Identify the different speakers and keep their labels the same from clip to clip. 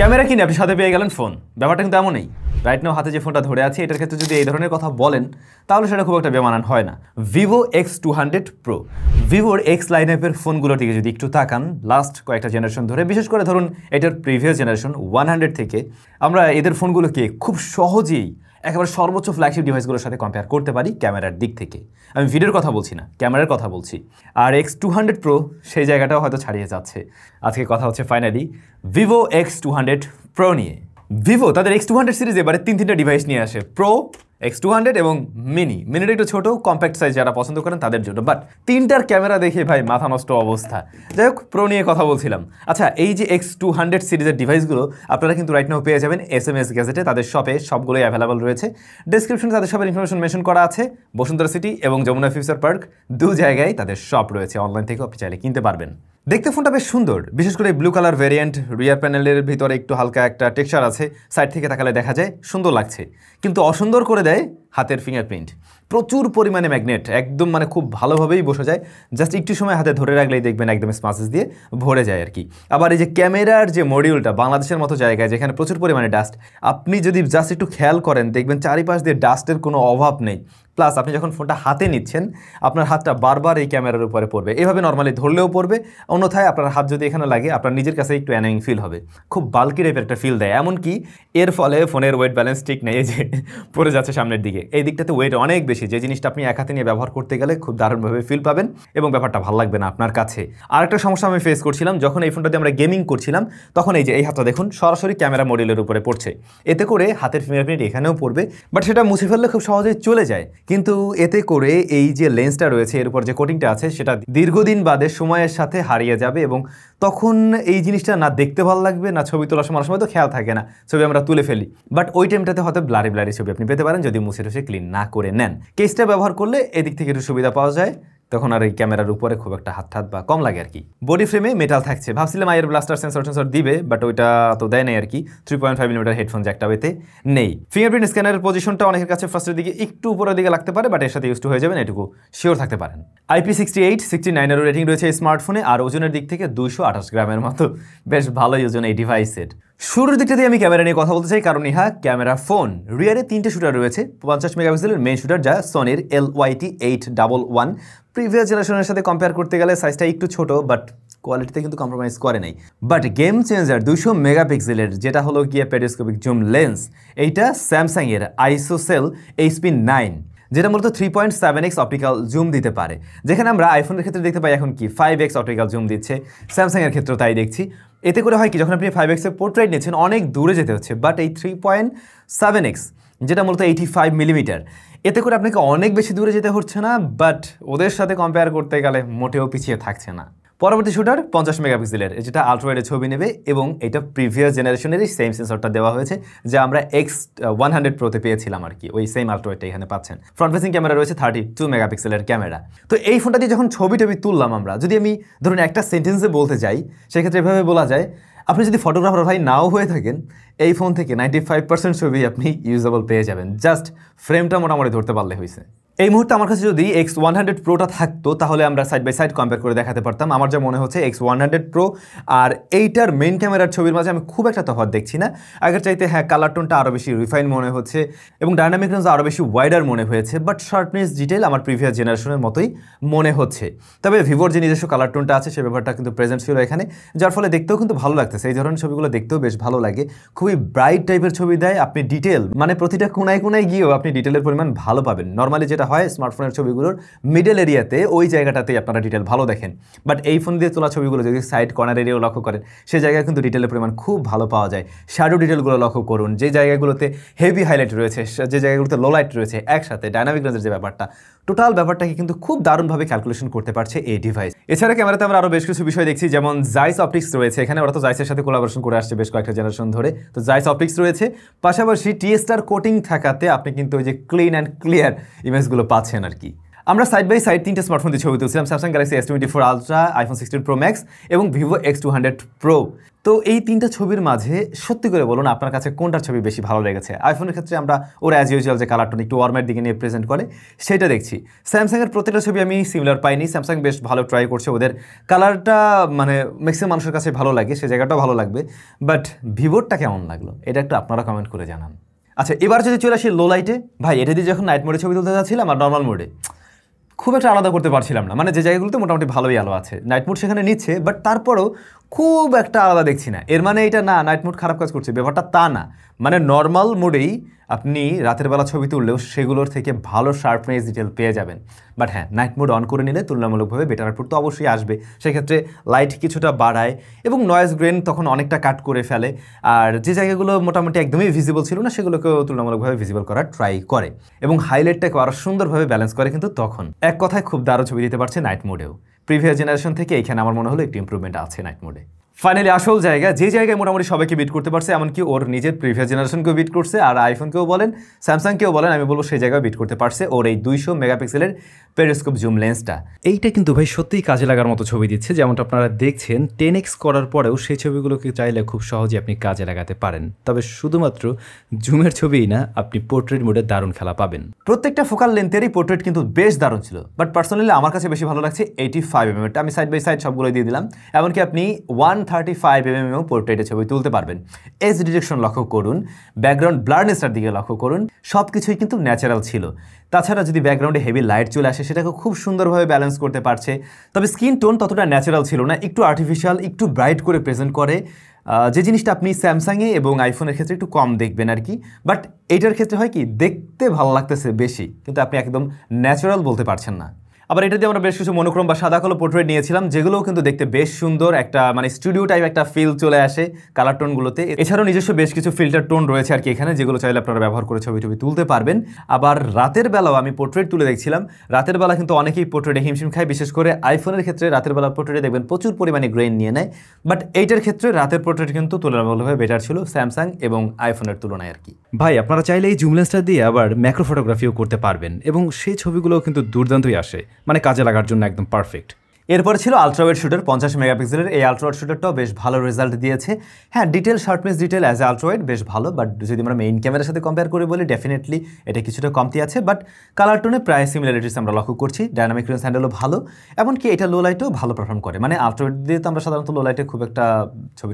Speaker 1: Camera কিনে আপনি সাথে পেয়ে গেলেন ফোন, ব্যাপারটা কিন্তু এমনই। রাইট নাও হাতে যে ফোনটা ধরে আছে এটার ক্ষেত্রে যদি এই ধরনের কথা বলেন তাহলে সেটা খুব একটা বেমানান হয় না। ভিভো X200 Pro, ভিভোর এক্স লাইনআপের ফোনগুলোর দিকে যদি একটু তাকান লাস্ট কয়েকটা জেনারেশন ধরে, বিশেষ করে ধরুন এটার প্রিভিয়াস জেনারেশন 100 থেকে আমরা এদের ফোনগুলোকে খুব সহজেই একেবারে সর্বোচ্চ ফ্ল্যাগশিপ ডিভাইসগুলোর সাথে কম্পেয়ার করতে পারি ক্যামেরার দিক থেকে। আমি ভিডিওর কথা বলছি না, ক্যামেরার কথা বলছি। আর X200 Pro সেই জায়গাটাও হয়তো ছাড়িয়ে যাচ্ছে। আজকে কথা হচ্ছে ফাইনালি ভিভো X200 Pro নিয়ে। ভিভো তাদের X200 সিরিজ এবারে তিনটা ডিভাইস নিয়ে আসে, প্রো, X200 এবং মিনিটা একটু ছোটো কম্প্যাক্ট সাইজ যারা পছন্দ করেন তাদের জন্য। বাট তিনটার ক্যামেরা দেখে ভাই মাথা নষ্ট অবস্থা। যাই হোক, প্রো নিয়ে কথা বলছিলাম। আচ্ছা, এই যে X200 সিরিজের ডিভাইসগুলো আপনারা কিন্তু রাইট নাও পেয়ে যাবেন SMS গ্যাজেটে, তাদের শপে সবগুলোই অ্যাভেলেবল রয়েছে। ডেসক্রিপশনে তাদের শপের ইনফরমেশন মেনশন করা আছে। বসুন্ধরা সিটি এবং যমুনা ফিউচার পার্ক দু জায়গায় তাদের শপ রয়েছে, অনলাইন থেকেও আপনি চাইলে কিনতে পারবেন। দেখতে ফোনটা বেশ সুন্দর, বিশেষ করে ব্লু কালার ভ্যারিয়েন্ট, রিয়ার প্যানেলের ভিতরে একটু হালকা একটা টেক্সচার আছে, সাইড থেকে তাকালে দেখা যায় সুন্দর লাগছে। কিন্তু অসুন্দর করে দেয় হাতের ফিঙ্গারপ্রিন্ট। প্রচুর পরিমাণে ম্যাগনেট, একদম মানে খুব ভালোভাবেই বসে যায়, জাস্ট একটু সময় হাতে ধরে রাখলেই দেখবেন একদম স্মাচেস দিয়ে ভরে যায় আর কি। আবার এই যে ক্যামেরার যে মডিউলটা, বাংলাদেশের মতো জায়গায় যেখানে প্রচুর পরিমাণে ডাস্ট, আপনি যদি জাস্ট একটু খেয়াল করেন দেখবেন চারিপাশ দিয়ে ডাস্টের কোনো অভাব নেই। প্লাস আপনি যখন ফোনটা হাতে নিচ্ছেন আপনার হাতটা বারবার এই ক্যামেরার উপরে পড়বে, এভাবে নর্মালি ধরলেও পড়বে, অন্যথায় আপনার হাত যদি এখানে লাগে আপনার নিজের কাছে একটু অ্যানোয়িং ফিল হবে, খুব বাল্কি টাইপের একটা ফিল দেয়। এমনকি এর ফলে ফোনের ওয়েট ব্যালেন্স ঠিক নেই, যে পড়ে যাচ্ছে সামনের দিকে, এই দিকটাতে ওয়েট অনেক বেশি, যে জিনিসটা আপনি এক হাতে নিয়ে ব্যবহার করতে গেলে খুব দারুণভাবে ফিল পাবেন এবং ব্যাপারটা ভালো লাগবে না আপনার কাছে। আর একটা সমস্যা আমি ফেস করছিলাম যখন এই ফোনটা দিয়ে আমরা গেমিং করছিলাম, তখন এই যে এই হাতটা দেখুন সরাসরি ক্যামেরা মডিউলের উপরে পড়ছে, এতে করে হাতের ফিঙ্গারপ্রিন্ট এখানেও পড়বে, বাট সেটা মুছে ফেললে খুব সহজেই চলে যায়। কিন্তু এতে করে এই যে লেন্সটা রয়েছে এর উপর যে কোটিংটা আছে সেটা দীর্ঘদিন বাদে সময়ের সাথে হারিয়ে যাবে এবং তখন এই জিনিসটা না দেখতে ভালো লাগবে, না ছবি তোলার সময় তো খেয়াল থাকে না, ছবি আমরা তুলে ফেলি, বাট ওই টাইমটাতে হয়তো ব্লারি ছবি আপনি পেতে পারেন যদি মুছে টুছে ক্লিন না করে নেন। কেসটা ব্যবহার করলে এদিক থেকে একটু সুবিধা পাওয়া যায়, তখন আর এই ক্যামেরার উপরে খুব একটা হাত বা কম লাগে আর কি। বডি ফ্রেমে মেটাল থাকছে, ভাবছিলাম আইয়ার ব্লাস্টার সেন্সর দিবে, বাট ওইটা তো দেয় নাই আর কি। 3.5mm হেডফোন জ্যাকটা এতে নেই। ফিঙ্গারপ্রিন্ট স্ক্যানারের পজিশনটা অনেকের কাছে ফার্স্টের দিকে একটু উপরের দিকে লাগতে পারে, বাট এর সাথে ইউজ টু হয়ে যাবেন, এটুকু শিওর থাকতে পারেন। IP68-69 রেটিং রয়েছে এই স্মার্টফোনে, আর ওজনের দিক থেকে 228 গ্রামের মতো, বেশ ভালোই ওজন এই ডিভাইসের। শুরুর দিকটা দিয়ে আমি ক্যামেরা নিয়ে কথা বলতে চাই, কারণ ইহা ক্যামেরা ফোন। রিয়ারে 3টে শুটার রয়েছে, 50 মেগাপিক্সেলের মেইন শুটার যা সনির LYT-811। প্রিভিয়াস জেনারেশনের সাথে কম্পেয়ার করতে গেলে সাইজটা একটু ছোট, বাট কোয়ালিটিতে কিন্তু কম্প্রোমাইজ করে নাই। বাট গেম চেঞ্জার 200 মেগাপিক্সেলের যেটা হলো গিয়ে পেরিস্কোপিক জুম লেন্স, এইটা স্যামসাংয়ের আইসোসেল HP9, যেটা মূলত 3.7x অপটিক্যাল জুম দিতে পারে, যেখানে আমরা আইফোনের ক্ষেত্রে দেখতে পাই এখন কি 5x অপটিক্যাল জুম দিচ্ছে, স্যামসাংয়ের ক্ষেত্রেও তাই দেখছি। এতে করে হয় কি, যখন আপনি 5x-এর পোর্ট্রেট নিচ্ছেন অনেক দূরে যেতে হচ্ছে, বাট এই 3.7x যেটা মূলত 85mm, এতে করে আপনাকে অনেক বেশি দূরে যেতে হচ্ছে না, বাট ওদের সাথে কম্পেয়ার করতে গেলে মোটেও পিছিয়ে থাকছে না। পরবর্তী শুটার 50 মেগাপিক্সেলের, যেটা আলট্রাওয়াইডে ছবি নেবে এবং এটা প্রিভিয়াস জেনারেশনেরই সেম সেন্সরটা দেওয়া হয়েছে যা আমরা X100 Proতে পেয়েছিলাম আর কি, ওই সেম আলট্রাওয়াইডটা এখানে পাচ্ছেন। ফ্রন্ট ফেসিং ক্যামেরা রয়েছে 32 মেগাপিক্সেলের ক্যামেরা। তো এই ফোনটা দিয়ে যখন ছবি তুললাম আমরা, যদি আমি ধরুন একটা সেন্টেন্সে বলতে যাই, সেক্ষেত্রে এভাবে বলা যায়, আপনি যদি ফটোগ্রাফার ভাই নাও হয়ে থাকেন, এই ফোন থেকে 95% ছবি আপনি ইউজেবল পেয়ে যাবেন, জাস্ট ফ্রেমটা মোটামুটি ধরতে পারলে হয়েছে। এই মুহূর্তে আমার কাছে যদি X100 Proটা থাকতো তাহলে আমরা সাইড বাই সাইড কম্পেয়ার করে দেখাতে পারতাম। আমার যা মনে হচ্ছে X100 Pro আর এইটার মেইন ক্যামেরার ছবির মাঝে আমি খুব একটা তফাৎ দেখছি না। আগের চাইতে হ্যাঁ, কালার টোনটা আরও বেশি রিফাইন মনে হচ্ছে এবং ডায়নামিক রেঞ্জ আরও বেশি ওয়াইডার মনে হয়েছে, বাট শার্পনেস ডিটেল আমার প্রিভিয়াস জেনারেশনের মতোই মনে হচ্ছে। তবে ভিভোর যে নিজস্ব কালার টোনটা আছে সে ব্যাপারটা কিন্তু প্রেজেন্ট ছিল এখানে, যার ফলে দেখতেও কিন্তু ভালো লাগতেছে। এই ধরনের ছবিগুলো দেখতেও বেশ ভালো লাগে, খুবই ব্রাইট টাইপের ছবি দেয়। আপনি ডিটেল মানে প্রতিটা কোনায় গিয়েও আপনি ডিটেলের পরিমাণ ভালো পাবেন। নর্মালি যেটা হয় স্মার্টফোনের ছবিগুলোর মিডল এরিয়াতে ওই জায়গাটাতেই আপনারা ডিটেল ভালো দেখেন, বাট এই ফোন দিয়ে তোলা ছবিগুলো যদি সাইড কর্নার এরিয়াও লক্ষ্য করেন সেই জায়গায় কিন্তু ডিটেলের পরিমাণ খুব ভালো পাওয়া যায়। শ্যাডো ডিটেলগুলো লক্ষ্য করুন, যে জায়গাগুলোতে হেভি হাইলাইট রয়েছে, যে জায়গাগুলোতে লো লাইট রয়েছে, একসাথে ডায়নামিক রেঞ্জের যে ব্যাপারটা, টোটাল ব্যাপারটাকে কিন্তু খুব দারুণভাবে ক্যালকুলেশন করতে পারছে এই ডিভাইস। এছাড়া ক্যামেরাতে আমরা আরও বেশ কিছু বিষয় দেখছি, যেমন জাইস অপটিক্স রয়েছে এখানে, ওরা তো জাইসের সাথে কোলাবোরেশন করে আসছে বেশ কয়েকটা জেনারেশন ধরে, তো জাইস অপটিক্স রয়েছে। পাশাপাশি টিএসটার কোটিং থাকাতে আপনি কিন্তু ওই যে ক্লিন অ্যান্ড ক্লিয়ার ইমেজগুলো পাচ্ছেন আর কি। আমরা সাইড বাই সাইড 3টে স্মার্টফোন দিয়ে ছবি তুলছিলাম, Samsung Galaxy S24 Ultra, iPhone 16 Pro Max এবং ভিভো X200 Pro। তো এই তিনটা ছবির মাঝে সত্যি করে বলুন আপনার কাছে কোনটার ছবি বেশি ভালো লেগেছে? আইফোনের ক্ষেত্রে আমরা ওরা অ্যাজ ইউজুয়াল যে কালার টোন একটু ওয়ার্মের দিকে নিয়ে প্রেজেন্ট করে সেটা দেখছি। স্যামসাংয়ের প্রত্যেকটা ছবি আমি সিমিলার পাইনি। স্যামসাং বেশ ভালো ট্রাই করছে, ওদের কালারটা মানে ম্যাক্সিমাম মানুষের কাছে ভালো লাগে, সে জায়গাটাও ভালো লাগবে। বাট ভিভোরটা কেমন লাগলো এটা একটু আপনারা কমেন্ট করে জানান। আচ্ছা, এবার যদি চলে আসি লো লাইটে, ভাই এটা দিয়ে যখন নাইট মোডে ছবি তুলতে যাচ্ছিলাম আর নর্মাল মোডে খুব একটা আলাদা করতে পারছিলাম না। মানে যে জায়গাগুলোতে মোটামুটি ভালোই আলো আছে, নাইট মোড সেখানে নিচ্ছে, বাট তারপরেও খুব একটা আলাদা দেখছি না। এর মানে এটা না নাইট মোড খারাপ কাজ করছে, ব্যাপারটা তা না। মানে নর্মাল মোডেই আপনি রাতের বেলা ছবি তুললেও সেগুলোর থেকে ভালো শার্পনেস ডিটেল পেয়ে যাবেন। বাট হ্যাঁ, নাইট মোড অন করে নিলে তুলনামূলকভাবে বেটার আউটপুট তো অবশ্যই আসবে। সেক্ষেত্রে লাইট কিছুটা বাড়ায় এবং নয়েজ গ্রেন তখন অনেকটা কাট করে ফেলে। আর যে জায়গাগুলো মোটামুটি একদমই ভিজিবল ছিল না সেগুলোকেও তুলনামূলকভাবে ভিজিবল করার ট্রাই করে এবং হাইলাইটটাকে আরও সুন্দরভাবে ব্যালেন্স করে। কিন্তু তখন এক কথায় খুব দারুণ ছবি দিতে পারছে নাইট মোডেও। প্রিভিয়াস জেনারেশন থেকে এখানে আমার মনে হলো একটু ইম্প্রুভমেন্ট আছে নাইট মোডে। ফাইনালি আসল জায়গা, যে জায়গায় মোটামুটি সবাইকে বিট করতে পারছে, এমনকি ওর নিজের প্রিভিয়াস জেনারেশনকেও বিট করছে, আর আইফোনকেও বলেন স্যামসাংকেও বলেন, আমি বলবো সেই জায়গায় বিট করতে পারছে ওর এই 200 মেগাপিক্সেলের পেরিস্কোপ জুম লেন্সটা। এইটা কিন্তু ভাই সত্যিই কাজে লাগার মতো ছবি দিচ্ছে। যেমনটা আপনারা দেখছেন 10x করার পরেও সেই ছবিগুলোকে চাইলে খুব সহজে আপনি কাজে লাগাতে পারেন। তবে শুধুমাত্র জুমের ছবিই না, আপনি পোর্ট্রেট মোডে দারুণ খেলা পাবেন। প্রত্যেকটা ফোকাল লেন্থেরই পোর্ট্রেট কিন্তু বেশ দারুণ ছিল। বাট পার্সোনালি আমার কাছে বেশি ভালো লাগছে 85mm এর। আমি সাইড বাই সাইড সবগুলো দিয়ে দিলাম। এমনকি আপনি 135mm পোর্ট্রেটে ছবি তুলতে পারবেন। এজ ডিটেকশন লক্ষ্য করুন, ব্যাকগ্রাউন্ড ব্লারনেসটার দিকে লক্ষ্য করুন, সব কিছুই কিন্তু ন্যাচারাল ছিল। তাছাড়া যদি ব্যাকগ্রাউন্ডে হেভি লাইট চলে আসে সেটাকে খুব সুন্দরভাবে ব্যালেন্স করতে পারছে। তবে স্কিন টোন ততটা ন্যাচারাল ছিল না, একটু আর্টিফিশিয়াল, একটু ব্রাইট করে প্রেজেন্ট করে, যে জিনিসটা আপনি স্যামসাংয়ে এবং আইফোনের ক্ষেত্রে একটু কম দেখবেন আর কি। বাট এইটার ক্ষেত্রে হয় কি, দেখতে ভালো লাগতেছে বেশি, কিন্তু আপনি একদম ন্যাচারাল বলতে পারছেন না। আবার এটা দিয়ে আমরা বেশ কিছু মনোক্রম বা সাদা কালো পোর্ট্রেট নিয়েছিলাম, যেগুলোও কিন্তু দেখতে বেশ সুন্দর, একটা মানে স্টুডিও টাইপ একটা ফিল চলে আসে কালার টোনগুলোতে। এছাড়াও নিজস্ব বেশ কিছু ফিল্টার টোন রয়েছে আর কি এখানে, যেগুলো চাইলে আপনারা ব্যবহার করে ছবি তুলতে পারবেন। আবার রাতের বেলাও আমি পোর্ট্রেট তুলে দেখছিলাম। রাতের বেলা কিন্তু অনেকেই পোর্ট্রেটে হিমশিম খায়, বিশেষ করে আইফোনের ক্ষেত্রে রাতের বেলা পোর্ট্রেটে দেখবেন প্রচুর পরিমাণে গ্রেইন নিয়ে নেয়। বাট এইটার ক্ষেত্রে রাতের পোর্ট্রেট কিন্তু তুলনামূলকভাবে বেটার ছিল স্যামসাং এবং আইফোনের তুলনায় আর কি। ভাই আপনারা চাইলে এই জুম লেন্সটা দিয়ে আবার ম্যাক্রো ফটোগ্রাফিও করতে পারবেন এবং সেই ছবিগুলোও কিন্তু দুর্দান্তই আসে, মানে কাজে লাগার জন্য একদম পারফেক্ট। এরপরে ছিল আলট্রাওয়াইড শুটার 50 মেগাপিক্সেলের। এই আলট্রাওয়াইড শুটারটাও বেশ ভালো রেজাল্ট দিয়েছে। হ্যাঁ, detail sharpness detail as a ultrawide বেশ ভালো, বাট যদি আমরা মেইন ক্যামেরার সাথে কম্পেয়ার করে বলি ডেফিনেটলি এটা কিছুটা কমতি আছে। বাট কালার টোনে প্রায় সিমিলারিটিস আমরা লক্ষ্য করছি। ডায়নামিক রেঞ্জ হ্যান্ডেলও ভালো, এমনকি এটা লো লাইটেও ভালো পারফর্ম করে। মানে আলট্রাওয়াইড দিয়ে তো আমরা সাধারণত লো লাইটে খুব একটা ছবি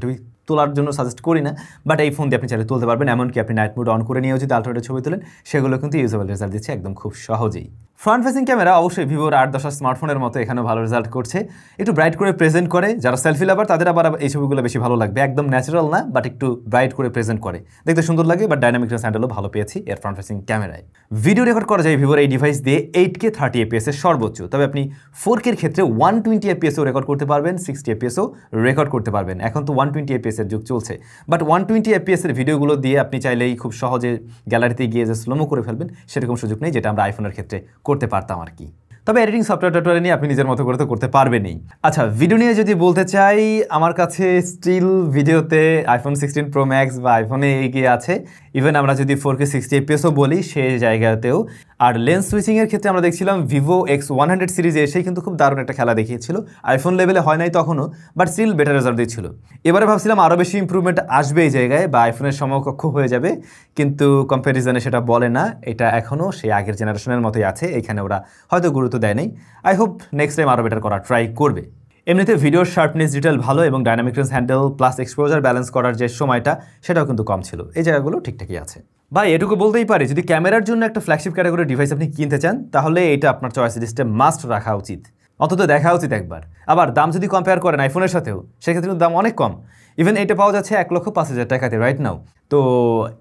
Speaker 1: তোলার জন্য সাজেস্ট করি না, বাট এই ফোন দিয়ে আপনি চাইলে তুলতে পারবেন। এমনকি আপনি নাইট মোড অন করে নিয়েও যদি আলট্রাওয়াইডে ছবি তোলেন সেগুলো কিন্তু ইউজেবল রেজাল্ট দিচ্ছে একদম খুব সহজেই। ফ্রন্ট ফেসিং ক্যামেরা অবশ্যই ভিভোর 8-10 স্মার্টফোনের মতো এখানেও ভালো রেজাল্ট করছে। একটু ব্রাইট করে প্রেজেন্ট করে, যারা সেলফি লাভার তাদের আবার এই ছবিগুলো বেশি ভালো লাগবে। একদম ন্যাচারাল না, বাট একটু ব্রাইট করে প্রেজেন্ট করে, দেখতে সুন্দর লাগে। বাট ডাইনামিক রেঞ্জ হ্যান্ডেলও ভালো পেয়েছি এর ফ্রন্ট ফেসিং ক্যামেরায়। ভিডিও রেকর্ড করা যায় ভিভোর এই ডিভাইস দিয়ে 8K 30 FPS এর সর্বোচ্চ। তবে আপনি 4K এর ক্ষেত্রে 120 FPS ও রেকর্ড করতে পারবেন, 60 FPS ও রেকর্ড করতে পারবেন। এখন তো 120 FPS এর যুগ চলছে, বাট 120 FPS এর ভিডিওগুলো দিয়ে আপনি চাইলেই খুব সহজে গ্যালারিতে গিয়ে যে স্লোমো করে ফেলবেন সেরকম সুযোগ নেই, যেটা আমরা আইফোনের ক্ষেত্রে করতে পারতাম আর কি। তবে এডিটিং সফটওয়্যার নিয়ে আপনি নিজের মতো করে তো করতে পারবেনই। আচ্ছা, ভিডিও নিয়ে যদি বলতে চাই, আমার কাছে স্টিল ভিডিওতে আইফোন 16 Pro Max বা আইফোনে এগিয়ে আছে। ইভেন আমরা যদি 4K 60 FPSও বলি সেই জায়গাতেও। আর লেন্স সুইচিংয়ের ক্ষেত্রে আমরা দেখছিলাম ভিভো X100 সিরিজে এসেই কিন্তু খুব দারুণ একটা খেলা দেখিয়েছিল। আইফোন লেভেলে হয় নাই তখনও, বাট স্টিল বেটার রেজাল্ট দিচ্ছিল। এবারে ভাবছিলাম আরও বেশি ইম্প্রুভমেন্ট আসবে এই জায়গায়, বা আইফোনের সমকক্ষ হয়ে যাবে, কিন্তু কম্প্যারিজনে সেটা বলে না। এটা এখনও সেই আগের জেনারেশনের মতোই আছে, এখানে ওরা হয়তো গুরুত্ব দেয় নাই। আই হোপ নেক্সট টাইম আরও বেটার করার ট্রাই করবে। এমনিতে ভিডিওর শার্পনেস ডিটেল ভালো এবং dynamic range handle plus exposure balance করার যে সময়টা সেটাও কিন্তু কম ছিল। এই জায়গাগুলো ঠিকঠাকই আছে। ভাই এটুকু বলতেই পারি, যদি ক্যামেরার জন্য একটা ফ্ল্যাগশিপ ক্যাটাগরির ডিভাইস আপনি কিনতে চান তাহলে এটা আপনার চয়েস লিস্টে মাস্ট রাখা উচিত, অন্তত দেখা উচিত একবার। আবার দাম যদি কম্পেয়ার করেন আইফোনের সাথেও, সেক্ষেত্রে কিন্তু দাম অনেক কম। ইভেন এটা পাওয়া যাচ্ছে 1,05,000 টাকাতে রাইট নাও। তো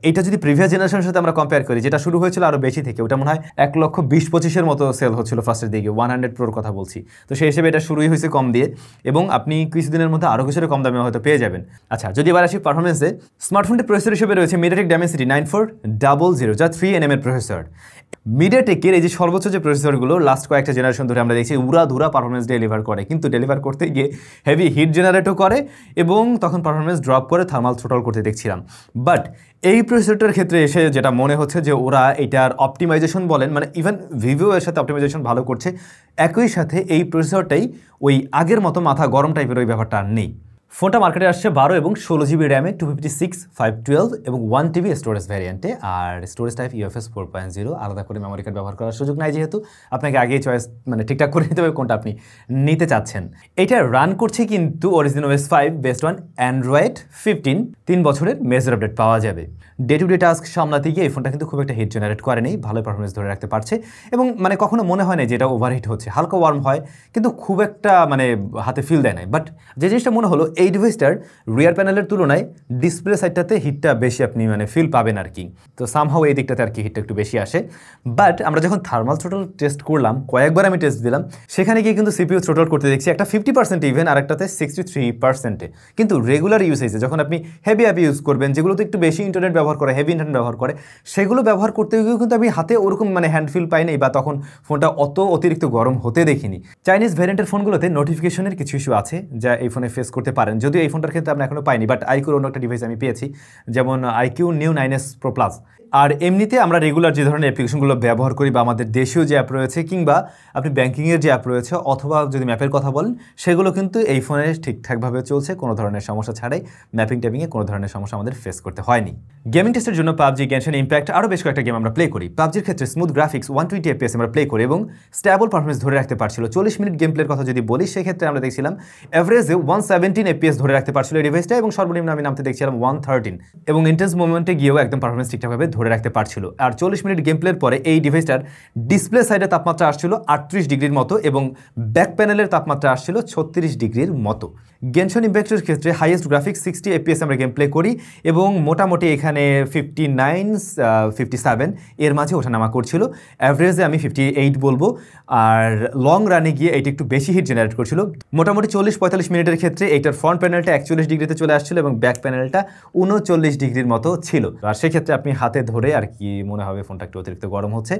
Speaker 1: এটা যদি প্রিভিয়াস জেনারেশনের সাথে আমরা কম্পেয়ার করি, যেটা শুরু হয়েছিল আরও বেশি থেকে, ওটা মনে হয় 1,20,25-এর মতো সেল হচ্ছিল ফার্স্টের দিকে, 100 Proর কথা বলছি। তো সেই হিসেবে এটা শুরুই হয়েছে কম দিয়ে, এবং আপনি কিছুদিনের মধ্যে আরও কিছুটা কম দামে হয়তো পেয়ে যাবেন। আচ্ছা, যদি এবার আসি পারফরমেন্সে, স্মার্টফোনটির প্রসেসর হিসেবে রয়েছে MediaTek Dimensity 9400, যা 3nm এর প্রসেসর। মিডিয়াটেকের এই যে সর্বোচ্চ যে প্রসেসরগুলো লাস্ট কয়েকটা জেনারেশন ধরে আমরা দেখছি উড়াধুরা পারফরমেন্স ডেলিভার করে, কিন্তু ডেলিভার করতে গিয়ে হেভি হিট জেনারেটও করে এবং তখন পারফরমেন্স ড্রপ করে থার্মাল থ্রোটল করতে দেখছিলাম। বাট এই প্রসেসরটার ক্ষেত্রে এসে যেটা মনে হচ্ছে যে ওরা এটার অপটিমাইজেশন বলেন, মানে ইভেন ভিভো এর সাথে অপটিমাইজেশন ভালো করছে, একই সাথে এই প্রসেসরটাই ওই আগের মতো মাথা গরম টাইপের ওই ব্যাপারটা আর নেই। ফোনটা মার্কেটে আসছে 12 এবং 16 জিবি র্যামে 256 512 এবং 1 টিবি স্টোরেজ ভ্যারিয়েন্টে। আর স্টোরেজ টাইপ UFS 4.0, আলাদা করে মেমোরি কার্ড ব্যবহার করার সুযোগ নাই, যেহেতু আপনাকে আগেই চয়েস ঠিকঠাক করে নিতে হবে কোনটা আপনি নিতে চাচ্ছেন। এটা রান করছে কিন্তু original OS 5 based on Android 15, 3 বছরের মেজর আপডেট পাওয়া যাবে। ডে টু ডে টাস্ক সামলাতে গিয়ে এই ফোনটা কিন্তু খুব একটা হিট জেনারেট করেনি, ভালো পারফরমেন্স ধরে রাখতে পারছে এবং কখনো মনে হয় না যে এটা ওভারহিট হচ্ছে। হালকা ওয়ার্ম হয় কিন্তু খুব একটা হাতে ফিল দেয় নাই। বাট যে জিনিসটা মনে হলো, এই ডিভাইসটার রিয়ার প্যানেলের তুলনায় ডিসপ্লে সাইডটাতে হিটটা বেশি আপনি ফিল পাবেন আর কি। তো সামহাও এই দিকটাতে আর কি হিটটা একটু বেশি আসে। বাট আমরা যখন থার্মাল থ্রোটল টেস্ট করলাম, কয়েকবার আমি টেস্ট দিলাম, সেখানে গিয়ে কিন্তু CPU থ্রোটল করতে দেখছি একটা 50% ইভেন, আর একটাতে 63%। কিন্তু রেগুলার ইউসেজে যখন আপনি হেভি অ্যাপ ইউজ করবেন, যেগুলোতে একটু বেশি ইন্টারনেট ব্যবহার করে, হেভি ইন্টারনেট ব্যবহার করে, সেগুলো ব্যবহার করতে গিয়েও কিন্তু আমি হাতে ওরকম হ্যান্ড ফিল পাই নাই, বা তখন ফোনটা অত অতিরিক্ত গরম হতে দেখিনি। চাইনিজ ভ্যারিয়েন্টের ফোনগুলোতে নোটিফিকেশনের কিছু ইস্যু আছে যা এই ফোনে ফেস করতে পারেন, যদিও এই ফোনটার ক্ষেত্রে আমরা এখনো পাইনি। বাট আইকিউর অন্য একটা ডিভাইস আমি পেয়েছি, যেমন IQ Neo 9S Pro Plus। আর এমনিতে আমরা রেগুলার যে ধরনের অ্যাপ্লিকেশনগুলো ব্যবহার করি, বা আমাদের দেশীয় যে অ্যাপ রয়েছে, কিংবা আপনি ব্যাঙ্কিংয়ের যে অ্যাপ রয়েছে, অথবা যদি ম্যাপের কথা বলেন, সেগুলো কিন্তু এই ফোনে ঠিকঠাকভাবে চলছে, কোনো ধরনের সমস্যা ছাড়াই। ম্যাপিং ট্যাপিংয়ে কোনো ধরনের সমস্যা আমাদের ফেস করতে হয়নি। গেমিং টেস্টের জন্য PUBG, Genshin Impact আরও বেশ কয়েকটা গেম আমরা প্লে করি। PUBGর ক্ষেত্রে স্মুথ গ্রাফিক্স 120 FPS আমরা প্লে করি এবং স্ট্যাবল পারফরমেন্স ধরে রাখতে পারছিল। 40 মিনিট গেম প্লের কথা যদি বলি, সেক্ষেত্রে আমরা দেখছিলাম এভারেজে 117 FPS ধরে রাখতে পারছিল এই ডিভাইসটা, এবং সর্বনিম্ন আমি নামতে দেখছিলাম 113, এবং ইন্টেন্স মোমেন্টে গিয়েও একদম পারফরমেন্স ঠিকঠাকভাবে ধরে রাখতে পারছিল। আর 40 মিনিট গেম প্লের পরে এই ডিভাইসটার ডিসপ্লে সাইডে তাপমাত্রা আসছিল 38 ডিগ্রির মতো, এবং ব্যাক প্যানেলের তাপমাত্রা আসছিল 36 ডিগ্রির মতো। Genshin Impactর ক্ষেত্রে হাইয়েস্ট গ্রাফিক্স 60 FPS আমরা গেম প্লে করি, এবং মোটামুটি এখানে 59 57 এর মাঝে ওঠানামা করছিল। অ্যাভারেজে আমি 58 বলবো, আর লং রানে গিয়ে এইটা একটু বেশি হিট জেনারেট করছিল। মোটামুটি 40-45 মিনিটের ক্ষেত্রে এইটার ফ্রন্ট প্যানেলটা 41 ডিগ্রিতে চলে আসছিল, এবং ব্যাক প্যানেলটা 39 ডিগ্রির মতো ছিল। আর সেক্ষেত্রে আপনি হাতে ধরে আর কি মনে হবে ফোনটা একটু অতিরিক্ত গরম হচ্ছে,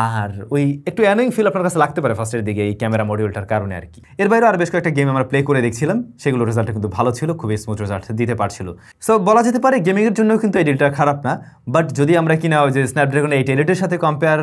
Speaker 1: আর ওই একটু অ্যানোয়িং ফিল আপনার কাছে লাগতে পারে ফার্স্টের দিকে এই ক্যামেরা মডিউলটার কারণে আর কি। এর বাইরে আর বেশ কয়েকটা গেম আমরা প্লে করে দেখছিলাম, সেগুলোর রেজাল্টটা কিন্তু ভালো ছিল, খুবই স্মুথ রেজাল্ট দিতে পারছিল। সো বলা যেতে পারে গেমিংয়ের জন্য কিন্তু এই ডিলটা খারাপ না। বাট যদি আমরা কিনা ওই যে স্ন্যাপড্রাগন 8 এলিটের সাথে কম্পেয়ার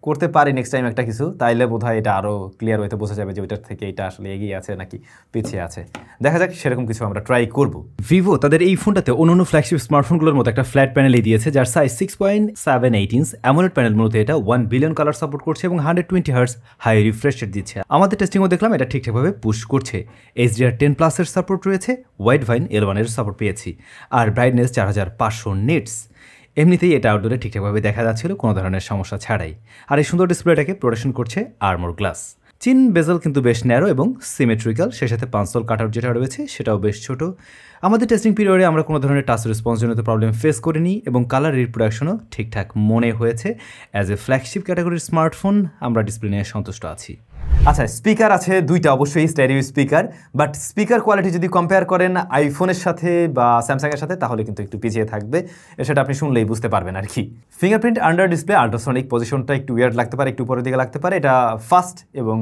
Speaker 1: করতে পারি নেক্সট টাইম একটা কিছু, তাইলে বোধহয় এটা আরও ক্লিয়ার হইতে বোঝা যাবে যে ওইটার থেকে এটা আসলে এগিয়ে আছে নাকি পিছিয়ে আছে। দেখা যাক, সেরকম কিছু আমরা ট্রাই করব। ভিভো তাদের এই ফোনটাতে অন্যান্য ফ্ল্যাগশিপ স্মার্টফোনগুলোর মতো একটা ফ্ল্যাট প্যানেলই দিয়েছে, যার সাইজ 6.78 ইঞ্চ। অ্যামোলেড প্যানেল মূলত এটা 1 বিলিয়ন কালার সাপোর্ট করছে এবং 120 হার্টজ হাই রিফ্রেশ রেট দিচ্ছে। আমাদের টেস্টিংও দেখলাম এটা ঠিকঠাকভাবে পুশ করছে। HDR10+ এর সাপোর্ট রয়েছে, ওয়াইড ভাইন L1 এর সাপোর্ট পেয়েছি, আর ব্রাইটনেস 4500 নিটস। এমনিতেই এটা আউটডোরে ঠিকঠাকভাবে দেখা যাচ্ছিল কোনো ধরনের সমস্যা ছাড়াই। আর এই সুন্দর ডিসপ্লেটাকে প্রোটেকশন করছে আর্মর গ্লাস। চিন বেজেল কিন্তু বেশ ন্যারো এবং সিমেট্রিক্যাল, সে সাথে পাঁচল কাটআউট যেটা রয়েছে সেটাও বেশ ছোট। আমাদের টেস্টিং পিরিয়ডে আমরা কোনো ধরনের টাচ রেসপন্সজনিত প্রবলেম ফেস করিনি, এবং কালার রিপ্রোডাকশনও ঠিকঠাক মনে হয়েছে। অ্যাজ এ ফ্ল্যাগশিপ ক্যাটাগরির স্মার্টফোন আমরা ডিসপ্লে নিয়ে সন্তুষ্ট আছি। আচ্ছা, স্পিকার আছে দুইটা, অবশ্যই stereo speaker. But speaker quality যদি কম্পেয়ার করেন আইফোনের সাথে বা স্যামসাংয়ের সাথে, তাহলে কিন্তু একটু পিছিয়ে থাকবে, সেটা আপনি শুনলেই বুঝতে পারবেন আর কি। ফিঙ্গারপ্রিন্ট আন্ডার ডিসপ্লে আল্ট্রাসনিক পজিশনটা একটু উইয়ার্ড লাগতে পারে, একটু উপরের দিকে লাগতে পারে। এটা ফাস্ট এবং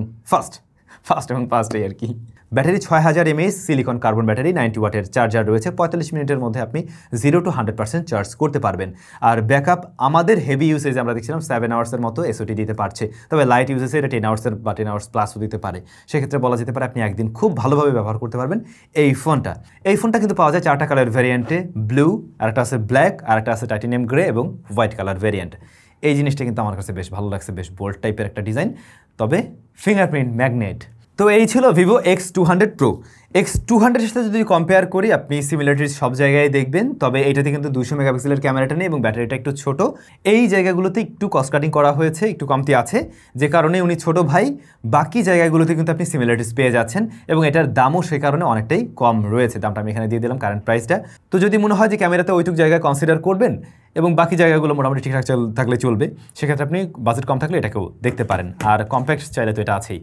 Speaker 1: ফাস্টই আর কি। Battery 6000 mAh silicon carbon battery, 90 ওয়াটের চার্জার রয়েছে। 45 মিনিটের মধ্যে আপনি 0 to 100% চার্জ করতে পারবেন। আর ব্যাকআপ আমাদের হেভি ইউসেজ আমরা দেখছিলাম 7 আওয়ার্সের মতো SOT দিতে পারছে, তবে লাইট ইউসেজে এটা 10 আওয়ার্সের বা 10 আওয়ার্স প্লাসও দিতে পারে। সেক্ষেত্রে বলা যেতে পারে আপনি একদিন খুব ভালোভাবে ব্যবহার করতে পারবেন এই ফোনটা কিন্তু পাওয়া যায় 4টা কালার ভ্যারিয়েন্টে, ব্লু, আরেকটা আছে ব্ল্যাক, আরেকটা আছে টাইটানিয়াম গ্রে এবং হোয়াইট কালার ভ্যারিয়েন্ট। এই জিনিসটা কিন্তু আমার কাছে বেশ ভালো লাগছে, বেশ বোল্ড টাইপের একটা ডিজাইন, তবে ফিঙ্গারপ্রিন্ট ম্যাগনেট। তো এই ছিল ভিভো X200 Pro। X200 এর সাথে যদি কম্পেয়ার করি আপনি সিমিলারিটিস সব জায়গায় দেখবেন, তবে এইটাতে কিন্তু 200 মেগাপিক্সেলের ক্যামেরাটা নেই এবং ব্যাটারিটা একটু ছোট। এই জায়গাগুলোতে একটু কস্ট কাটিং করা হয়েছে, একটু কমতি আছে, যে কারণে উনি ছোট ভাই। বাকি জায়গাগুলোতে কিন্তু আপনি সিমিলারিটিস পেয়ে যাচ্ছেন, এবং এটার দামও সে কারণে অনেকটাই কম রয়েছে। দামটা আমি এখানে দিয়ে দিলাম কারেন্ট প্রাইসটা। তো যদি মনে হয় যে ক্যামেরাতে ওইটুক জায়গায় কনসিডার করবেন এবং বাকি জায়গাগুলো মোটামুটি ঠিকঠাক থাকলে চলবে, সেক্ষেত্রে আপনি বাজেট কম থাকলে এটাকেও দেখতে পারেন। আর কম্প্যাক্ট চাইলে তো এটা আছেই।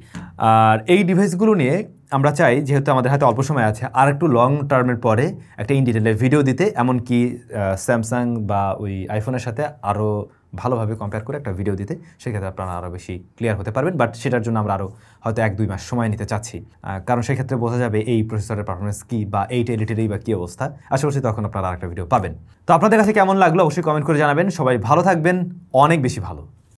Speaker 1: আর এই ডিভাইসগুলো নিয়ে আমরা চাই, যেহেতু আমাদের হাতে অল্প সময় আছে, আর একটু লং টার্মের পরে একটা ইন ডিটেলে ভিডিও দিতে, এমনকি স্যামসাং বা ওই আইফোনের সাথে আরও ভালোভাবে কম্পেয়ার করে একটা ভিডিও দিতে। সেক্ষেত্রে আপনারা আরও বেশি ক্লিয়ার হতে পারবেন। বাট সেটার জন্য আমরা আরও হয়তো 1-2 মাস সময় নিতে চাচ্ছি, কারণ সেক্ষেত্রে বোঝা যাবে এই প্রসেসরের পারফরমেন্স কী বা এই এডিটেরই বা কী অবস্থা। আশা করছি তখন আপনারা আরেকটা ভিডিও পাবেন। তো আপনাদের কাছে কেমন লাগলো অবশ্যই কমেন্ট করে জানাবেন। সবাই ভালো থাকবেন, অনেক বেশি ভালো।